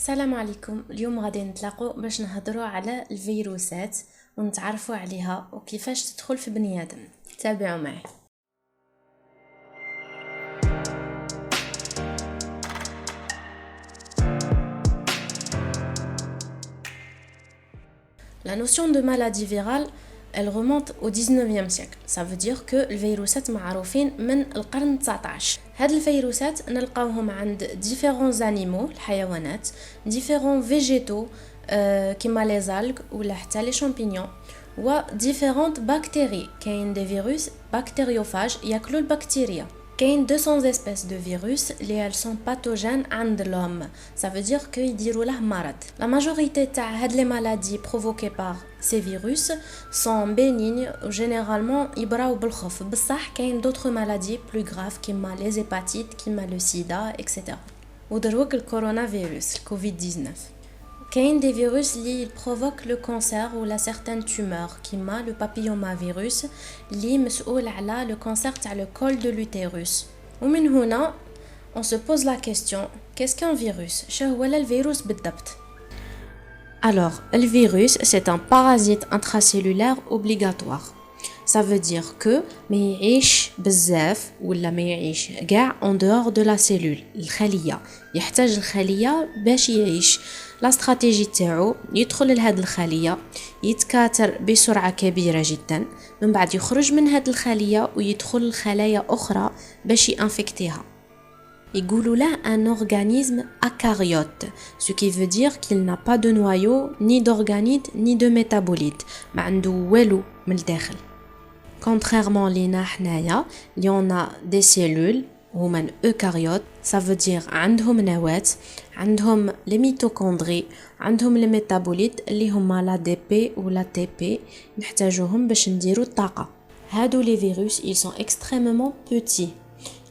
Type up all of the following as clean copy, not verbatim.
السلام عليكم. اليوم غادي نتلاقوا باش نهضروا على الفيروسات ونتعرفوا عليها وكيفاش تدخل في بني ادم. تابعوا معي. La notion de maladie virale, elle remonte au 19e siècle. Ça veut dire que الفيروسات معروفين من القرن 19. هاد الفيروسات نلقاوهم عند différents animaux, الحيوانات, différents végétaux كيما les algues ولا حتى les champignons, و différentes bactéries. كاين des virus bactériophages ياكلوا البكتيريا. كاين 200 espèces de virus اللي elles sont pathogènes عند l'homme. Ça veut dire que يديروا له مرض. La majorité تاع هاد les maladies provoquées par ces virus sont bénignes ou généralement يبراو بالخف. بصح كاين d'autres maladies plus graves كيما les hépatites, كيما le sida, etc. ودروك الكورونا فيروس, الكوفيد-19. كاين des virus اللي provoquent le cancer ou la certaines tumeurs كيما le papillomavirus اللي مسؤول على le cancer تاع le col de l'utérus. ومن هنا on se pose la question, qu'est-ce qu'un virus? شنو هو الفيروس بالضبط؟ Alors, le virus, c'est un parasite intracellulaire obligatoire. Ça veut dire que ما يعيش بزاف ولا ما يعيش كاع en dehors de la cellule, الخلية. يحتاج الخلية باش يعيش. لا استراتيجي تاعو يدخل لهاد الخلية، يتكاثر بسرعة كبيرة جدا، من بعد يخرج من هاد الخلية ويدخل الخلايا أخرى باش ينفكتيها. يقولوا له un organisme acaryote, ce qui veut dire qu'il n'a pas de noyau, ni d'organites, ni de métabolites. ما عنده والو من الداخل. Contrairement لينا حنايا اللي on a des cellules هما eucaryotes, ça veut dire عندهم نواة، عندهم les mitochondries, عندهم les métabolites اللي هما la ADP ou la ATP نحتاجوهم باش نديرو الطاقة. هادو les virus, ils sont extrêmement petits.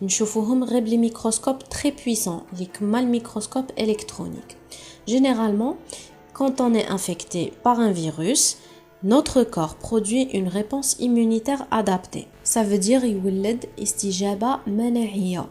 نشوفوهم غير بلي ميكروسكوب très puissant, اللي كما الميكروسكوب électronique. Généralement, quand on est infecté par un virus, notre corps produit une réponse immunitaire adaptée. Ça veut dire يولد استجابة مناعية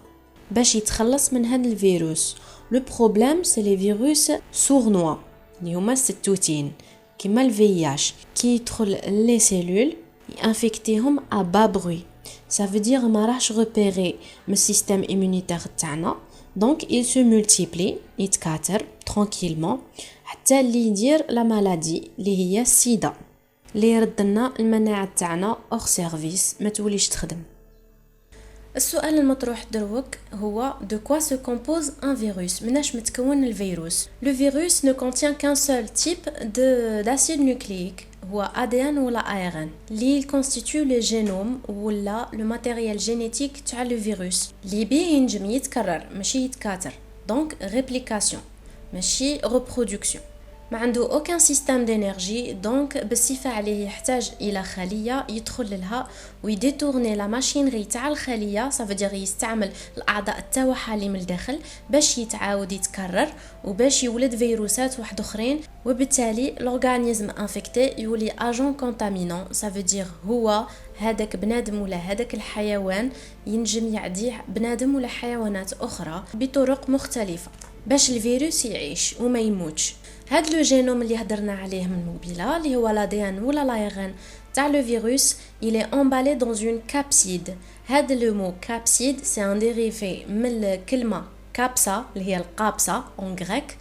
باش يتخلص من هذا الفيروس. Le problème c'est les virus sournois اللي هما الستوتين كيما الفياش كي يدخل les cellules ينفكتيهم à bas bruit. Ça veut dire ما راحش repérer من السيستم immunitaire تاعنا, donc il se multiplie, يتكاثر tranquillement حتى اللي يدير la maladie اللي هي السيدا اللي يرد لنا المناعة تاعنا اور سيرفيس ما توليش تخدم. السؤال المطروح دروك هو de quoi se compose un virus? مناش متكون الفيروس؟ Le virus ne contient qu'un seul type d'acide nucléique, هو ADN ولا ARN اللي constitue le génome ولا le matériel génétique تاع le virus اللي بيه ينجم يتكرر ماشي يتكاثر, donc réplication ماشي reproduction. ما عنده aucun système d'énergie, donc بالصفة عليه يحتاج إلى خلية يدخل لها ويديتورني لا ماشينري تاع الخلية. ça veut dire يستعمل الأعضاء تاعها اللي من الداخل باش يتعاود يتكرر وباش يولد فيروسات واحد اخرين, وبالتالي l'organisme infecté يولي agent contaminant. ça veut dire هو هذاك بنادم ولا هذاك الحيوان ينجم يعدي بنادم ولا حيوانات أخرى بطرق مختلفة باش الفيروس يعيش وما يموتش. هاد لو جينوم اللي هدرنا عليه من مقبله اللي هو l'ADN ولا l'ARN تاع لو فيروس, il est emballé dans une capside. هاد لو مو capside c'est un dérivé من الكلمه كابسا اللي هي القابسه en grec,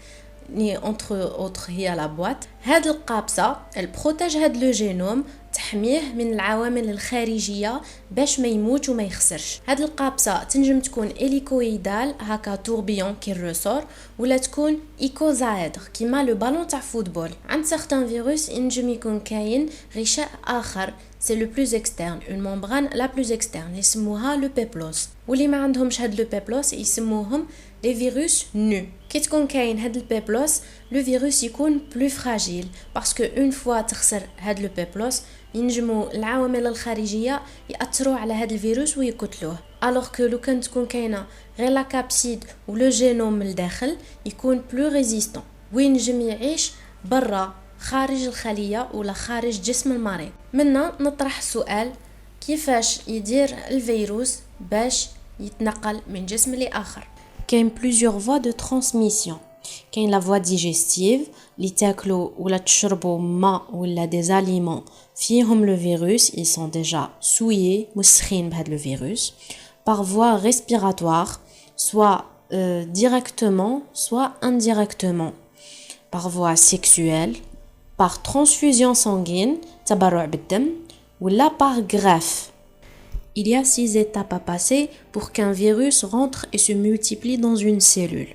ni entre autres هي la boîte. هاد القابسه elle protège هاد لو جينوم, تحميه من العوامل الخارجية باش ما يموت وما يخسرش. هاد القابسة تنجم تكون إليكويدال هكا توربيون كي الرسور, ولا تكون إيكوزايدر كيما لو بالون تاع فوتبول. عند سيغتان فيروس ينجم يكون كاين غشاء آخر, c'est le plus externe, une membrane la plus externe, يسموها le peplos. واللي ما عندهمش هاد le peplos يسموهم les virus nus. كي تكون كاين هاد البيبلوس لو فيروس يكون بلو فراجيل, باسكو اون فوا تخسر هاد لو بيبلوس ينجموا العوامل الخارجيه ياثروا على هاد الفيروس ويقتلوه. الوغ كو لو كان تكون كاينه غير لا كابسيد ولو جينوم من الداخل يكون بلو ريزيستون وينجم يعيش برا خارج الخليه ولا خارج جسم المريض. منا نطرح السؤال, كيفاش يدير الفيروس باش يتنقل من جسم لاخر؟ كاين plusieurs voies de transmission. كاين la voie digestive اللي تاكلوا ولا تشربوا ماء ولا des aliments فيهم le virus, ils sont déjà souillés مسخين بهذا le virus. Par voie respiratoire, soit directement, soit indirectement. Par voie sexuelle, par transfusion sanguine, تبرع بالدم, ou là par greffe. Il y a 6 étapes à passer pour qu'un virus rentre et se multiplie dans une cellule.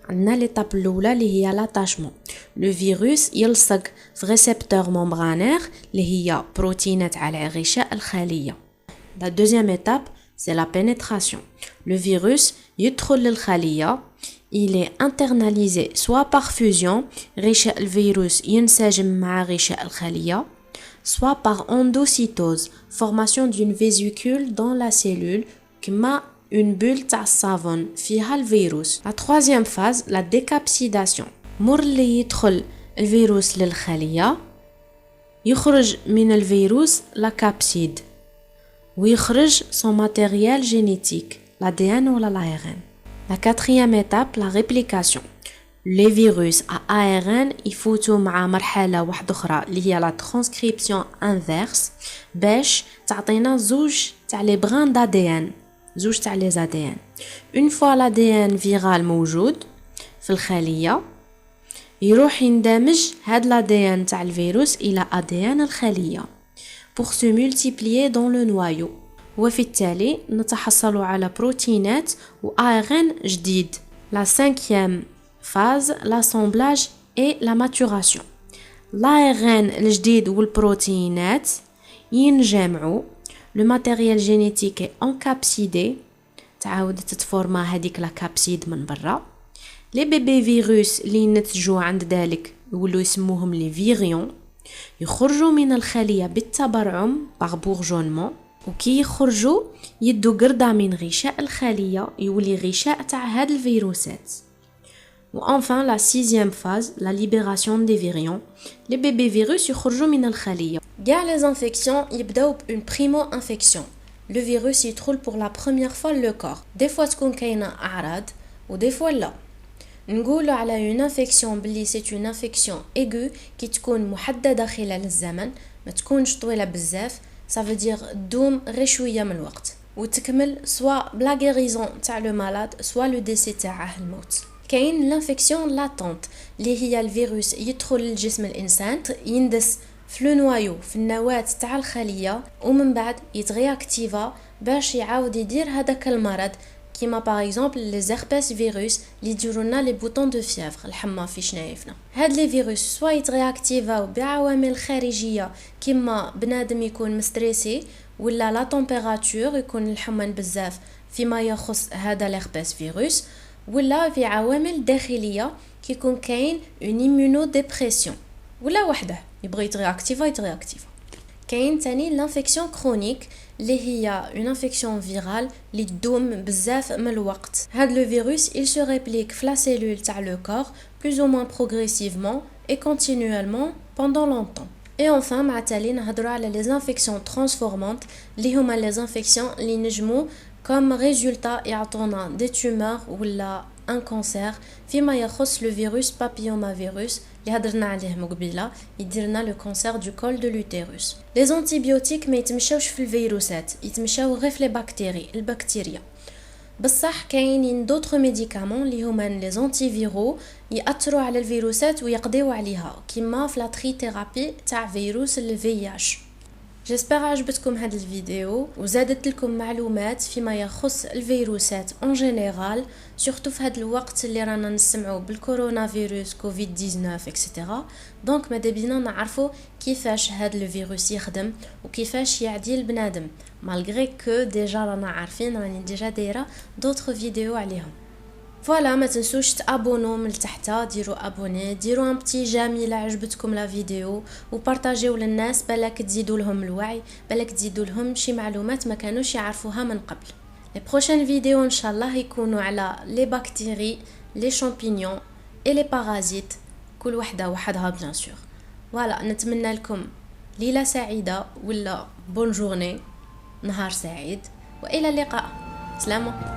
On a l'étape الأولى اللي هي l'attachement. Le virus يلصق في récepteur membranaire اللي هي بروتينات على غشاء الخلية. La deuxième étape, c'est la pénétration. Le virus يدخل للخلية, il est internalisé soit par fusion, غشاء الفيروس ينسجم مع غشاء الخلية, soit par endocytose, formation d'une vésicule dans la cellule كما une bulle تاع الصابون فيها الفيروس. La troisième phase, la décapsidation. مر اللي يدخل الفيروس للخلية, يخرج من الفيروس la capside ويخرج son matériel génétique, l'ADN ou l'ARN. La quatrième étape, la réplication. Les virus à ARN يفوتوا مع مرحلة واحدة أخرى اللي هي la transcription inverse باش تعطينا زوج تاع les brins d'ADN, زوج تاع les ADN. Une fois l'ADN viral موجود في الخلية, يروح يندمج هاد l'ADN تاع الفيروس إلى ADN الخلية pour se multiplier dans le noyau. وفي التالي نتحصل على بروتينات و ARN جديد. La cinquième phase, l'assemblage et la maturation. l'ARN الجديد والبروتينات ينجمعوا, le matériel génétique est encapsidé, تعاود تتفورما هذيك لا كابسيد من برا. les bébés virus اللي ينتجوا عند ذلك يولوا يسموهم لي فيريون, يخرجوا من الخلية بالتبرعم par bourgeonnement, وكي يخرجوا يدوا قردة من غشاء الخلية يولي غشاء تاع هاد الفيروسات. و enfin la sixième phase, la libération des virions. les bébés virus يخرجوا من الخلية. كاع les infections يبداو une primo-infection. le virus يدخل pour la première fois le corps. des fois تكون كاينة أعراض و des fois لا. نقولوا على une infection بلي c'est une infection aiguë qui تكون محددة خلال الزمن, ما تكونش طويلة بزاف, ça veut dire دوم غير شوية من الوقت وتكمل soit بلا guérison تاع le malade soit le décès تاعه الموت. كاين لانفيكسيون لاتونت اللي هي الفيروس يدخل لجسم الانسان, يندس في لو نوايو في النواة تاع الخليه ومن بعد يتغياكتيفا باش يعاود يدير هذاك المرض, كيما باغ اكزومبل لي زيربس فيروس اللي يديروا لنا لي بوطون دو فيفر, الحمى في شنايفنا. هاد لي فيروس سوا يتغياكتيفاو بعوامل خارجيه كيما بنادم يكون مستريسي ولا لا تمبيراتور يكون الحمى بزاف فيما يخص هذا ليربس فيروس, ولا في عوامل داخليه كيكون كاين اون ايمونو ديبريسيون ولا وحده يبغي يترياكتيفا. كاين تاني لانفيكسيون كرونيك اللي هي اون انفيكسيون فيرال اللي تدوم بزاف من الوقت. هاد لو فيروس il se réplique في لا سيلول تاع لو كور plus ou moins progressivement et continuellement pendant longtemps. Et enfin مع تالي نهضروا على les infections transformantes اللي هما les infections اللي نجمو comme résultat يعطونا des tumeurs ولا un cancer فيما يخص le virus papillomavirus اللي هضرنا عليه مقبله يديرنا لو كانسير دو كول دو لوتيروس. لي زانتيبيوتيك ما يتمشاوش في الفيروسات, يتمشاو غير في لي البكتيريا. بصح كاينين دوطر ميديكامون اللي هما لي زانتيفيرو ياثروا على الفيروسات ويقضيو عليها, كيما في لا تريثيرابي تاع فيروس الفياش. جيسبر عجبتكم هذا الفيديو وزادت لكم معلومات فيما يخص الفيروسات اون جينيرال, سورتو في هذا الوقت اللي رانا نسمعوا بالكورونا فيروس كوفيد 19 اكسيتيرا. دونك ماذا بينا نعرفوا كيفاش هذا الفيروس يخدم وكيفاش يعدي البنادم, مالغري كو ديجا رانا عارفين, راني ديجا دايره دوطر فيديو عليهم. فوالا, ما تنسوش تابونو من تحت, ديروا ابوني, ديروا ان بتي جامي الا عجبتكم لا فيديو وبارطاجيو للناس, بالك تزيدوا لهم الوعي, بالك تزيدوا لهم شي معلومات ما كانوش يعرفوها من قبل. لي بروشين فيديو ان شاء الله يكونوا على لي بكتيري, لي شامبينيون اي لي بارازيت, كل وحده وحدها بيان سور. فوالا, نتمنى لكم ليله سعيده ولا بون جورني, نهار سعيد, والى اللقاء. سلام.